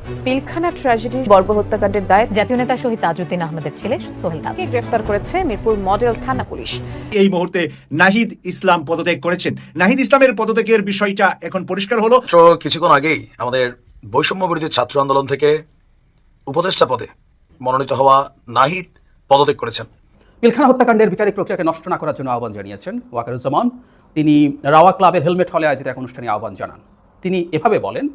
Pilkhana tragedy বর্বর হত্যাকাণ্ডের দায় জাতীয় নেতা শহীদ তাজউদ্দিন আহমেদের ছেলে সোহেল তাজ গ্রেফতার করেছে মিরপুর মডেল থানা পুলিশ। এই মুহূর্তে নাহিদ ইসলাম পদত্যাগ করেছেন। নাহিদ ইসলামের পদত্যাগের বিষয়টা এখন পরিষ্কার হলো। কিছুক্ষণ আগেই আমাদের বৈষম্য বিরোধী ছাত্র আন্দোলন থেকে উপদেষ্টা পদে মনোনীত হওয়া নাহিদ পদত্যাগ করেছেন। পিলখানা হত্যাকাণ্ডের বিচারিক প্রক্রিয়াকে নষ্ট না করার জন্য আহ্বান জানিয়েছেন ওয়াকারুজ্জামান। তিনি রাওয়া ক্লাবের হেলমেট হলে আয়োজিত এক অনুষ্ঠানে আহ্বান জানান। তিনি এভাবে বলেন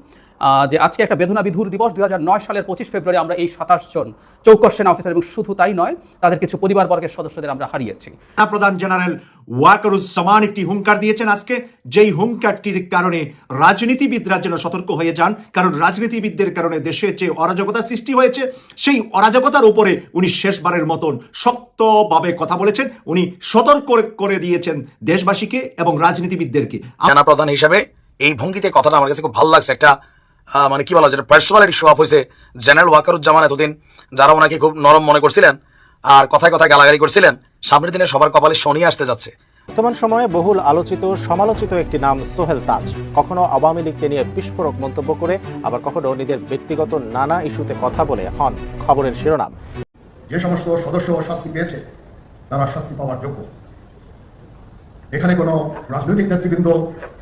যে আজকে একটা বেদনা বিধুর দিবস। 2009 সালের 25 ফেব্রুয়ারি আমরা এই 27 জন চৌকস সেনা অফিসার এবং শুধু তাই নয়, তাদের কিছু পরিবারবর্গের সদস্যদের আমরা হারিয়েছি। প্রধান জেনারেল ওয়াকারুজ্জামান একটি হুঙ্কার দিয়েছেন আজকে, যেই হুঙ্কারটির কারণে রাজনীতিবিদরা যেন সতর্ক হয়ে যান, কারণ রাজনীতিবিদদের কারণে দেশে যে অরাজকতা সৃষ্টি হয়েছে সেই অরাজকতার উপরে উনি শেষবারের মতন শক্তভাবে কথা বলেছেন। উনি সতর্ক করে দিয়েছেন দেশবাসীকে এবং রাজনীতিবিদদেরকে। সেনা প্রধান হিসাবে এই ভঙ্গিতে কথাটা আমার কাছে খুব ভালো লাগছে। একটা মানে কি বলা যায়, পার্সোনালিটি শো আপ হয়েছে। জেনারেল ওয়াকারুজ্জামান এতদিন যারা ওনাকে খুব নরম মনে করছিলেন আর কথায় কথায় গালাগালি করছিলেন, সামনের দিনে সবার কপালে শনি আসতে যাচ্ছে। বর্তমান সময়ে বহুল আলোচিত সমালোচিত একটি নাম সোহেল তাজ। কখনো আওয়ামী লীগকে নিয়ে বিস্ফোরক মন্তব্য করে, আবার কখনো নিজের ব্যক্তিগত নানা ইস্যুতে কথা বলে হন খবরের শিরোনাম। যে সমস্ত সদস্য শাস্তি পেয়েছে তারা শাস্তি পাওয়ার যোগ্য। এখানে কোনো রাজনৈতিক নেতৃবৃন্দ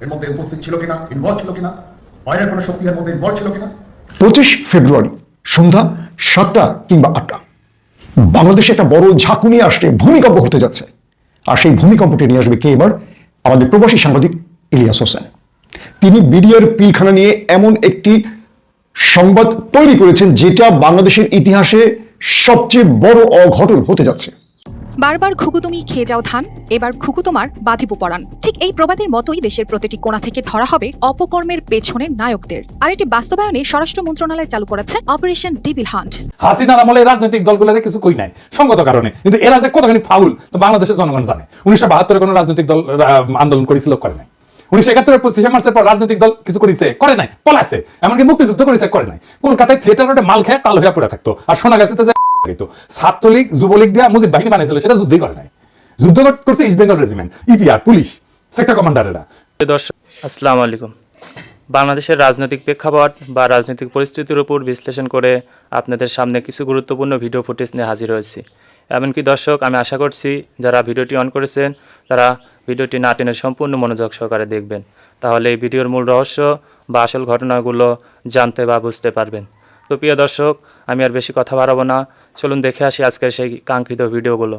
এর মধ্যে উপস্থিত ছিল কিনা, ইনভলভ ছিল কিনা, বাইরের কোনো শক্তি এর মধ্যে ইনভলভ ছিল কিনা। 25 ফেব্রুয়ারি সন্ধ্যা 7টা কিংবা 8টা বাংলাদেশে একটা বড় ঝাঁকুনি আসছে, ভূমিকম্প হতে যাচ্ছে। আর সেই ভূমিকম্পটি নিয়ে আসবে কে এবার? আমাদের প্রবাসী সাংবাদিক ইলিয়াস হোসেন। তিনি বিডিআর পিলখানা নিয়ে এমন একটি সংবাদ তৈরি করেছেন যেটা বাংলাদেশের ইতিহাসে সবচেয়ে বড় অঘটন হতে যাচ্ছে। বারবার খুকু তুমি খেয়ে যাও ধান, এবার খুকু তোমার বাঁধিব পরাণ। ঠিক এই প্রবাদের মতোই দেশের প্রতিটি কোণা থেকে ধরা হবে অপকর্মের পেছনের নায়কদের। আর এটি বাস্তবায়নে স্বরাষ্ট্র মন্ত্রণালয় চালু করেছে অপারেশন ডেভিল হান্ট। হাসিনার আমলে রাজনৈতিক দলগুলোর কিছু কই নাই সঙ্গত কারণে, কিন্তু এরা যে কতখানি ফাউল তো বাংলাদেশের জনগণ জানে। 1972 কোনো রাজনৈতিক দল আন্দোলন করেছিল, করে নাই। 1971 25 মার্চের পর রাজনৈতিক দল কিছু করেছে, করে নাই, পলাইছে। এমনকি মুক্তিযুদ্ধ করেছে, করে নাই। কলকাতায় থিয়েটার রোডে মাল খেয়ে টাল হয়ে পড়ে থাকতো। আর শোনা গেছে ছাত্রলীগ যুবলীগ দিয়ে মুজিব বাহিনী বানিয়েছিল, সেটা যুদ্ধই করে নাই। যুদ্ধ করছে East Bengal regiment, EPR, police, sector কমান্ডারেরা। দর্শক আসসালামু আলাইকুম। বাংলাদেশের রাজনৈতিক প্রেক্ষাপট বা রাজনৈতিক পরিস্থিতির উপর বিশ্লেষণ করে আপনাদের সামনে কিছু গুরুত্বপূর্ণ ভিডিও ফুটেজ নিয়ে হাজির হয়েছি। এমনকি দর্শক, আমি আশা করছি যারা ভিডিওটি অন করেছেন তারা ভিডিওটি না টেনে সম্পূর্ণ মনোযোগ সহকারে দেখবেন, তাহলে এই ভিডিওর মূল রহস্য বা আসল ঘটনাগুলো জানতে বা বুঝতে পারবেন। তো প্রিয় দর্শক, আমি আর বেশি কথা বাড়াবো না, চলুন দেখে আসি আজকের সেই কাঙ্ক্ষিত ভিডিওগুলো।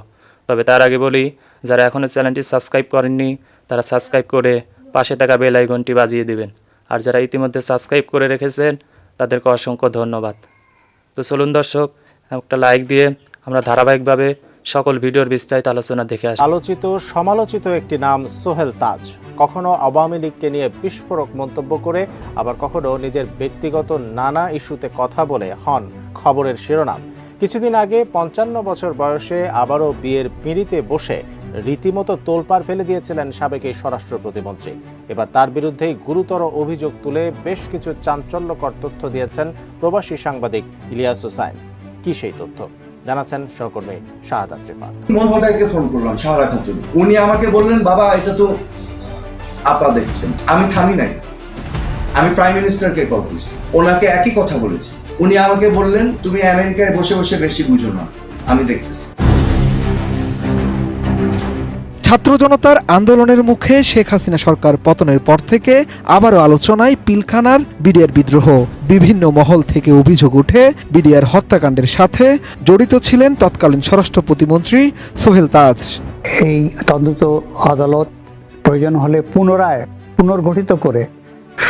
তবে তার আগে বলি, যারা এখনও চ্যানেলটি সাবস্ক্রাইব করেননি তারা সাবস্ক্রাইব করে পাশে থাকা বেল আইকনটি বাজিয়ে দিবেন। আর যারা ইতিমধ্যে সাবস্ক্রাইব করে রেখেছেন তাদেরকে অসংখ্য ধন্যবাদ। তো চলুন দর্শক, একটা লাইক দিয়ে আমরা ধারাবাহিকভাবে সকল ভিডিওর বিস্তারিত আলোচনা দেখে আসি। আলোচিত সমালোচিত একটি নাম সোহেল তাজ। কখনো আওয়ামী লীগকে নিয়ে বিস্ফোরক মন্তব্য করে, আবার কখনো নিজের ব্যক্তিগত নানা ইস্যুতে কথা বলে হন খবরের শিরোনাম। কিছুদিন আগে 55 বছর বয়সে আবারও বিয়ের পিঁড়িতে বসে রীতিমতো তোলপাড় ফেলে দিয়েছিলেন সাবেক এই স্বরাষ্ট্র প্রতিমন্ত্রী। এবার তার বিরুদ্ধেই গুরুতর অভিযোগ তুলে বেশ কিছু চাঞ্চল্যকর তথ্য দিয়েছেন প্রবাসী সাংবাদিক ইলিয়াস হোসেন। কি সেই তথ্য জানাচ্ছেন সহকর্মী শাহাদাত রিফাত। মনমতাকে ফোন করলাম, সাহারা খাতুন। উনি আমাকে বললেন, বাবা এটা তো আপা দেখছেন। আমি থামি নাই, আমি প্রাইম মিনিস্টারকে কল করছি, ওনাকে একই কথা বলেছি। উনি আমাকে বললেন, তুমি আমেরিকায় বসে বসে বেশি বুঝো না, আমি দেখতেছি। ছাত্র জনতার আন্দোলনের মুখে শেখ হাসিনা সরকার পতনের পর থেকে আবারও আলোচনায় পিলখানার বিডিআর বিদ্রোহ। বিভিন্ন মহল থেকে অভিযোগ উঠে বিডিআর হত্যাকাণ্ডের সাথে জড়িত ছিলেন তৎকালীন স্বরাষ্ট্র প্রতিমন্ত্রী সোহেল তাজ। এই তদন্ত আদালত প্রয়োজন হলে পুনর্গঠিত করে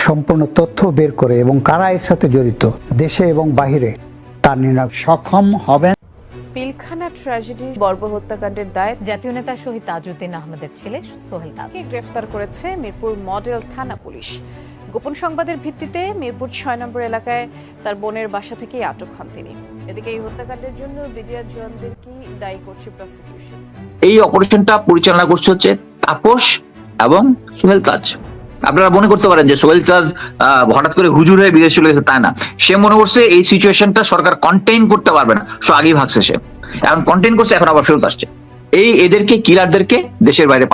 সম্পূর্ণ তথ্য বের করে এবং কারা এর সাথে জড়িত দেশে এবং বাহিরে তার নির্ণয় সক্ষম হবেন। পিলখানা ট্র্যাজেডি বর্বর হত্যাকাণ্ডের দায় জাতীয় নেতা শহীদ তাজউদ্দিন আহমেদের ছেলে সোহেল তাজ গ্রেফতার করেছে মিরপুর মডেল থানা পুলিশ। গোপন সংবাদের ভিত্তিতে মিরপুর 6 নম্বর এলাকায় তার বোনের বাসা থেকে আটক হন তিনি। এদিকে এই হত্যাকাণ্ডের জন্য বিডিআর জওয়ানদেরকে দায়ী করছে প্রসিকিউশন। এই অপারেশনটা পরিচালনা করছে হচ্ছে তাপস এবং সোহেল তাজ। আপনারা মনে করতে পারেন যে সোহেল তাজ হঠাৎ করে হুজুর হয়ে বিদেশ চলে গেছে, তাই না। সে মনে করছে এই সিচুয়েশনটা সরকার কন্টেইন করতে পারবে না, সো আগেই ভাগছে সে, এখন কন্টেইন করছে, এখন আবার ফেরত আসছে। এদেরকে কিলারদেরকে দেশের বাইরে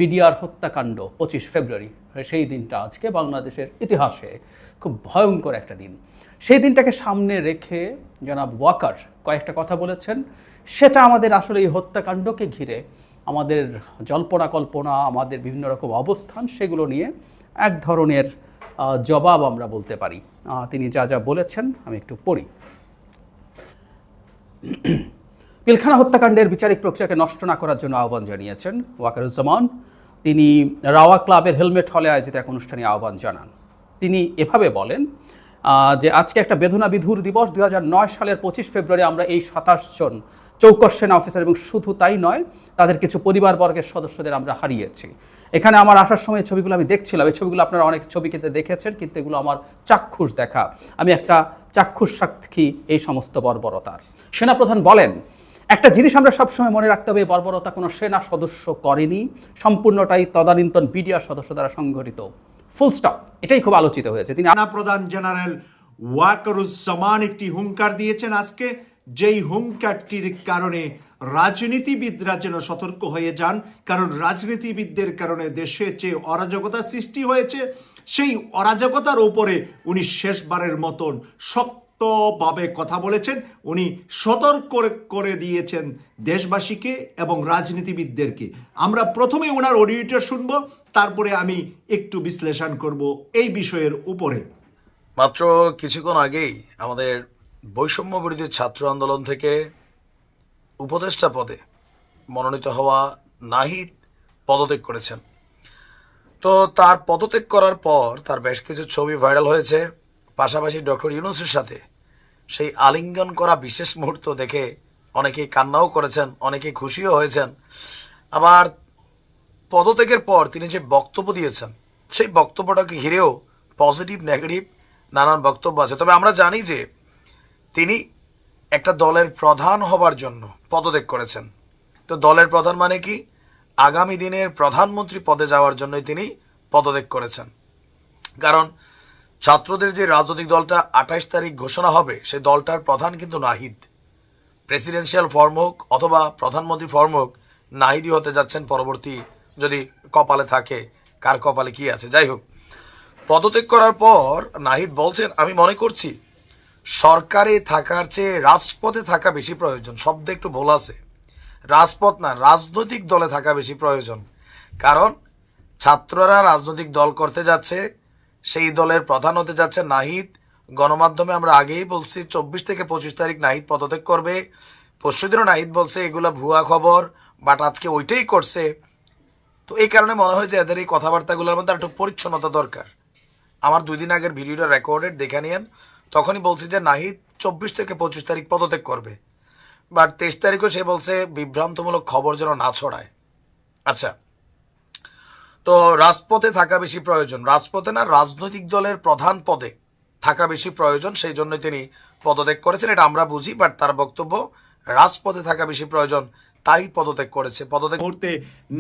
বিডিআর হত্যাকাণ্ড 25 ফেব্রুয়ারি, সেই দিনটা আজকে বাংলাদেশের ইতিহাসে খুব ভয়ঙ্কর একটা দিন। সেই দিনটাকে সামনে রেখে জনাব ওয়াকার কয়েকটা কথা বলেছেন, সেটা আমাদের আসলে এই হত্যাকাণ্ডকে ঘিরে আমাদের জল্পনা কল্পনা, আমাদের বিভিন্ন রকম অবস্থান, সেগুলো নিয়ে এক ধরনের জবাব আমরা বলতে পারি। তিনি যা যা বলেছেন আমি একটু পড়ি। পিলখানা হত্যাকাণ্ডের বিচারিক প্রক্রিয়াকে নষ্ট না করার জন্য আহ্বান জানিয়েছেন ওয়াকারুজ্জামান। তিনি রাওয়া ক্লাবের হেলমেট হলে আয়োজিত এক অনুষ্ঠানে আহ্বান জানান। তিনি এভাবে বলেন যে আজকে একটা বেদনা বিধুর দিবস। 2009 সালের 25 ফেব্রুয়ারি আমরা এই 27 জন চৌকস সেনা অফিসার এবং শুধু তাই নয়, তাদের কিছু পরিবারবর্গের সদস্যদের আমরা হারিয়েছি। এখানে আমার আসার সময় এই ছবিগুলো আমি দেখছিলাম, এই ছবিগুলো আপনারা অনেক ছবিতে দেখেছেন, কিন্তু এগুলো আমার চাক্ষুষ দেখা, আমি একটা চাক্ষুষ সাক্ষী এই সমস্ত বর্বরতার। সেনাপ্রধান বলেন, একটা জিনিস আমরা সবসময় মনে রাখতে হবে, বর্বরতা কোনো সেনা সদস্য করেনি, সম্পূর্ণটাই তদানীন্তন বিডিআর সদস্য দ্বারা সংঘটিত। Full stop. এটাই খুব আলোচিত হয়েছে। তিনি সেনাপ্রধান জেনারেল ওয়াকারুজ্জামান একটি হুঙ্কার দিয়েছেন আজকে, যেই হুঙ্কারটির কারণে রাজনীতিবিদরা যেন সতর্ক হয়ে যান, কারণ রাজনীতিবিদদের কারণে দেশে যে অরাজকতা সৃষ্টি হয়েছে, সেই অরাজকতার উপরে উনি শেষবারের মতন শক্তভাবে কথা বলেছেন। উনি সতর্ক করে দিয়েছেন দেশবাসীকে এবং রাজনীতিবিদদেরকে। আমরা প্রথমে ওনার অডিওটা শুনব, তারপরে আমি একটু বিশ্লেষণ করব এই বিষয়ের উপরে। মাত্র কিছুক্ষণ আগেই আমাদের বৈষম্য বিরোধী ছাত্র আন্দোলন থেকে উপদেষ্টা পদে মনোনীত হওয়া নাহিদ পদত্যাগ করেছেন। তো তার পদত্যাগ করার পর তার বেশ কিছু ছবি ভাইরাল হয়েছে, পাশাপাশি ডক্টর ইউনূসের সাথে সেই আলিঙ্গন করা বিশেষ মুহূর্ত দেখে অনেকেই কান্নাও করেছেন, অনেকেই খুশিও হয়েছেন। আবার পদত্যাগের পর তিনি যে বক্তব্য দিয়েছেন, সেই বক্তব্যটাকে ঘিরেও পজিটিভ নেগেটিভ নানান বক্তব্য আছে। তবে আমরা জানি যে তিনি একটা দলের প্রধান হবার জন্য পদত্যাগ করেছেন। তো দলের প্রধান মানে কি? আগামী দিনের প্রধানমন্ত্রী পদে যাওয়ার জন্যই তিনি পদত্যাগ করেছেন। কারণ ছাত্রদের যে রাজনৈতিক দলটা 28 তারিখ ঘোষণা হবে, সেই দলটার প্রধান কিন্তু নাহিদ। প্রেসিডেন্সিয়াল ফর্ম হোক অথবা প্রধানমন্ত্রী ফর্ম হোক, নাহিদই হতে যাচ্ছেন পরবর্তী, যদি কপালে থাকে, কার কপালে কি আছে। যাই হোক, পদত্যাগ করার পর নাহিদ বলছেন, আমি মনে করছি সরকারে থাকার চেয়ে রাজপথে থাকা বেশি প্রয়োজন। শব্দে একটু ভুল আছে, রাজপথ না, রাজনৈতিক দলে থাকা বেশি প্রয়োজন। কারণ ছাত্ররা রাজনৈতিক দল করতে যাচ্ছে, সেই দলের প্রধান হতে যাচ্ছে নাহিদ। গণমাধ্যমে আমরা আগেই বলছি 24 থেকে 25 তারিখ নাহিদ পদত্যাগ করবে। পরশুদিনও নাহিদ বলছে এগুলো ভুয়া খবর, বাট আজকে ওইটাই করছে। তো এই কারণে মনে হয় যে এদের এই কথাবার্তাগুলোর মধ্যে একটু পরিচ্ছন্নতা দরকার। আমার 2 দিন আগের ভিডিওটা রেকর্ডেড দেখে নিয়েন, তখনই বলছি যে নাহিদ 24 থেকে 25 তারিখ পদত্যাগ করবে। বাট 23 তারিখও সে বলছে বিভ্রান্তমূলক খবর যেন না ছড়ায়। আচ্ছা, তো রাজপথে থাকা বেশি প্রয়োজন, রাজপথে না, রাজনৈতিক দলের প্রধান পদে থাকা বেশি প্রয়োজন, সেই জন্য তিনি পদত্যাগ করেছেন, এটা আমরা বুঝি। বাট তার বক্তব্য রাজপথে থাকা বেশি প্রয়োজন, তাই পদত্যাগ করেছে। পদত্যাগ মুহূর্তে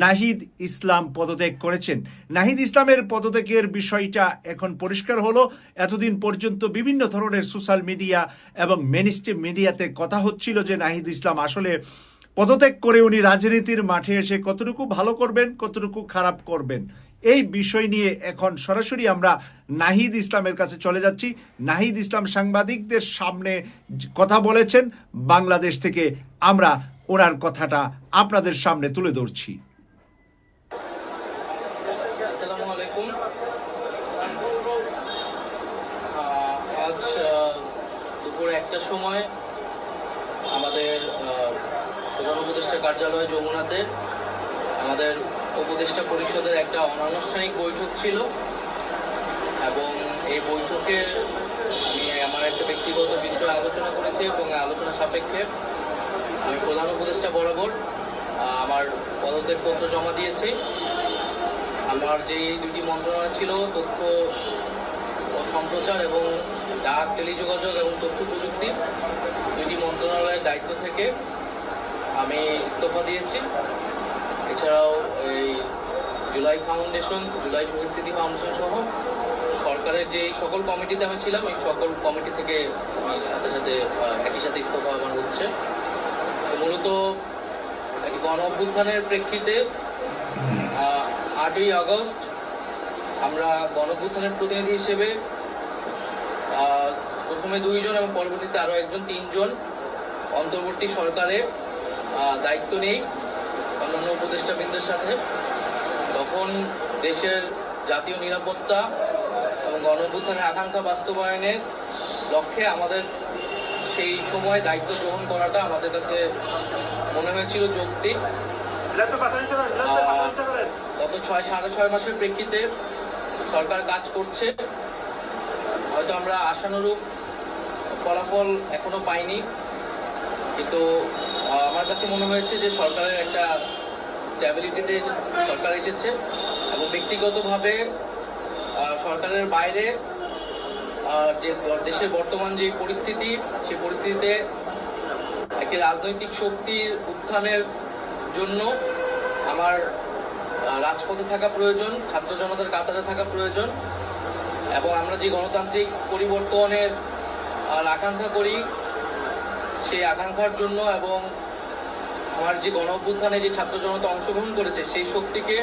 নাহিদ ইসলাম পদত্যাগ করেছেন। নাহিদ ইসলামের পদত্যাগের বিষয়টা এখন পরিষ্কার হলো। এতদিন পর্যন্ত বিভিন্ন ধরনের সোশ্যাল মিডিয়া এবং মেইনস্ট্রিম মিডিয়াতে কথা হচ্ছিল যে নাহিদ ইসলাম আসলে পদত্যাগ করে উনি রাজনীতির মাঠে এসে কতটুকু ভালো করবেন, কতটুকু খারাপ করবেন, এই বিষয় নিয়ে এখন সরাসরি আমরা নাহিদ ইসলামের কাছে চলে যাচ্ছি। নাহিদ ইসলাম সাংবাদিকদের সামনে কথা বলেছেন, বাংলাদেশ থেকে আমরা ওনার কথাটা আপনাদের সামনে তুলে ধরছি। আসসালামু আলাইকুম। আজ দুপুর 1টার সময় আমাদের প্রধান উপদেষ্টা কার্যালয় যমুনাতে আমাদের উপদেষ্টা পরিষদের একটা অনানুষ্ঠানিক বৈঠক ছিল, এবং এই বৈঠকে আমি আমার একটা ব্যক্তিগত বিষয় আলোচনা করেছি এবং আলোচনা সাপেক্ষে আমি প্রধান উপদেষ্টা বরাবর আমার পদত্যাগপত্র জমা দিয়েছি। আমার যে 2টি মন্ত্রণালয় ছিল, তথ্য ও সম্প্রচার এবং ডাক, টেলিযোগাযোগ এবং তথ্য প্রযুক্তি, 2টি মন্ত্রণালয়ের দায়িত্ব থেকে আমি ইস্তফা দিয়েছি। এছাড়াও এই জুলাই ফাউন্ডেশন, জুলাই শহীদ স্মৃতি ফাউন্ডেশন সহ সরকারের যে সকল কমিটিতে আমি ছিলাম, এই সকল কমিটি থেকে আমি একই সাথে ইস্তফা আমার হচ্ছে। মূলত গণ অভ্যুত্থানের প্রেক্ষিতে 8ই আগস্ট আমরা গণ অভ্যুত্থানের প্রতিনিধি হিসেবে প্রথমে 2 জন এবং পরবর্তীতে আরও 3 জন অন্তর্বর্তী সরকারে দায়িত্ব নেই অন্যান্য উপদেষ্টাবৃন্দের সাথে। তখন দেশের জাতীয় নিরাপত্তা এবং গণঅভ্যুত্থানের আকাঙ্ক্ষা বাস্তবায়নের লক্ষ্যে আমাদের সেই সময় দায়িত্ব গ্রহণ করাটা আমাদের কাছে মনে হয়েছিল যৌক্তিক। গত 6.5 মাসের প্রেক্ষিতে সরকার কাজ করছে, হয়তো আমরা আশানুরূপ ফলাফল এখনো পাইনি, কিন্তু আমার কাছে মনে হয়েছে যে সরকারের একটা স্ট্যাবিলিটিতে সরকার এসেছে এবং ব্যক্তিগতভাবে সরকারের বাইরে যে দেশের বর্তমান যে পরিস্থিতি, সেই পরিস্থিতিতে একটি রাজনৈতিক শক্তির উত্থানের জন্য আমার রাজপথে থাকা প্রয়োজন, ছাত্র জনতার কাতারে থাকা প্রয়োজন এবং আমরা যে গণতান্ত্রিক পরিবর্তনের আকাঙ্ক্ষা করি সেই আকাঙ্ক্ষার জন্য এবং আমার যে গণ অভ্যুত্থানে যে ছাত্র জনতা অংশগ্রহণ করেছে সেই শক্তিকে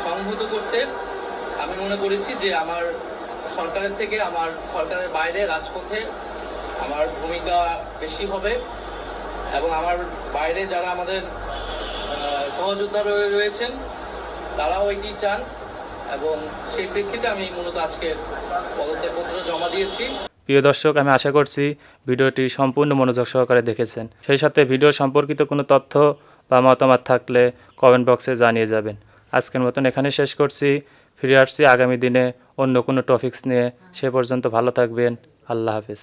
সংহত করতে আমি মনে করেছি যে আমার সরকারের থেকে আমার সরকারের বাইরে রাজপথে আমার ভূমিকা বেশি হবে এবং আমার বাইরে যারা আমাদের সহযোদ্ধা রয়েছেন তারাও এটি চান এবং সেই প্রেক্ষিতে আমি মূলত আজকে পদত্যাগপত্র জমা দিয়েছি। প্রিয় দর্শক, আমি আশা করছি ভিডিওটি সম্পূর্ণ মনোযোগ সহকারে দেখেছেন। সেই সাথে ভিডিও সম্পর্কিত কোনো তথ্য বা মতামত থাকলে কমেন্ট বক্সে জানিয়ে যাবেন। আজকের মতন এখানে শেষ করছি। ফিরে আসছি আগামী দিনে অন্য কোনো টপিকস নিয়ে। সে পর্যন্ত ভালো থাকবেন। আল্লাহ হাফেজ।